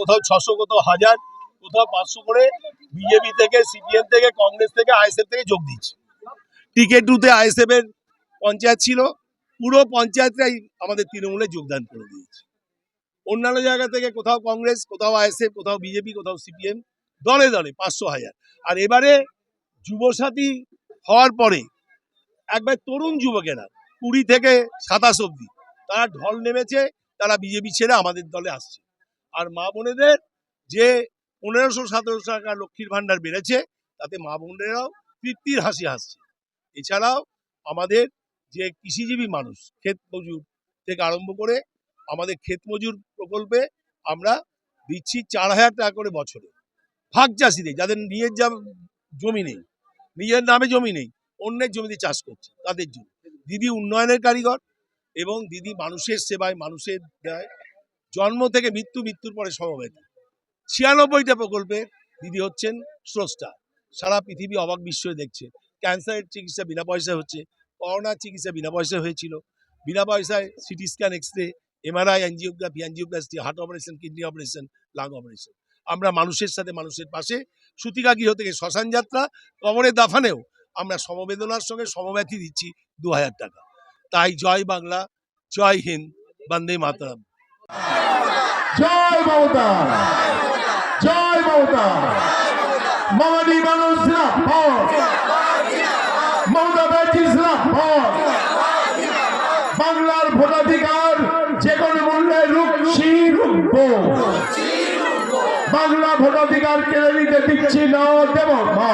কোথাও 600, কোথাও 1000, কোথাও 500 করে বিজেপি থেকে, সিপিএম থেকে, কংগ্রেস থেকে, আইএসএফ থেকে যোগ দিচ্ছে। টিকে 2-তে আইএসএফ এর পঞ্চায়েত ছিল, পুরো পঞ্চায়েতটাই আমাদের তৃণমূলে যোগদান করে দিয়েছে। অন্যান্য জায়গা থেকে কোথাও কংগ্রেস, কোথাও আইএসএফ, কোথাও বিজেপি, কোথাও সিপিএম, দলে দলে 500-1000। আর এবারে যুবসাথী হওয়ার পরে একবার তরুণ যুবকেরা 20 থেকে 27 অব্দি তারা ঢল নেমেছে, তারা বিজেপি ছেড়ে আমাদের দলে আসছে। আর মা বোনেদের যে 1500-1700 টাকা লক্ষ্মীর ভান্ডার বেড়েছে, তাতে মা বোনেরাও তৃপ্তির হাসি হাসছে। এছাড়াও আমাদের যে কৃষিজীবী মানুষ, ক্ষেত মজুর থেকে আরম্ভ করে আমাদের ক্ষেত মজুর প্রকল্পে আমরা দিচ্ছি 4000 টাকা করে বছরে। ভাগ চাষিদের, যাদের নিজের জমি নেই, নিজের নামে জমি নেই, অন্যের জমিতে চাষ করছে, তাদের জন্য দিদি উন্নয়নের কারিগর এবং দিদি মানুষের সেবায়, মানুষের দেয়, জন্ম থেকে মৃত্যু, মৃত্যুর পরে সমবেত। 96টা প্রকল্পে দিদি হচ্ছেন স্রষ্টা। সারা পৃথিবী অবাক বিস্ময়ে দেখছে। ক্যান্সারের চিকিৎসা বিনা পয়সায় হচ্ছে, করোনার চিকিৎসা বিনা পয়সায় হয়েছিল, বিনা পয়সায় CT scan, X ray, MRI, angiography, angioplasty, heart operation, kidney operation, lung operation. আমরা মানুষের সাথে, মানুষের পাশে। সুতিকা গৃহ থেকে শ্মশান যাত্রা, কবরের দাফানেও আমরা সমবেদনার সঙ্গে সমব্যথী দিচ্ছি 2000 টাকা। তাই জয় বাংলা, জয় হিন্দ, বন্দে মাতরম। জয় মমতা, জয় মমতা, মামাটি মানুষ মমতা ব্যানার্জি বাংলার ভোটাধিকার যে কোনো মূল্যে রুখবো। বাংলা ভোটাধিকার কেড়ে নিতে দিচ্ছি না, দেব না।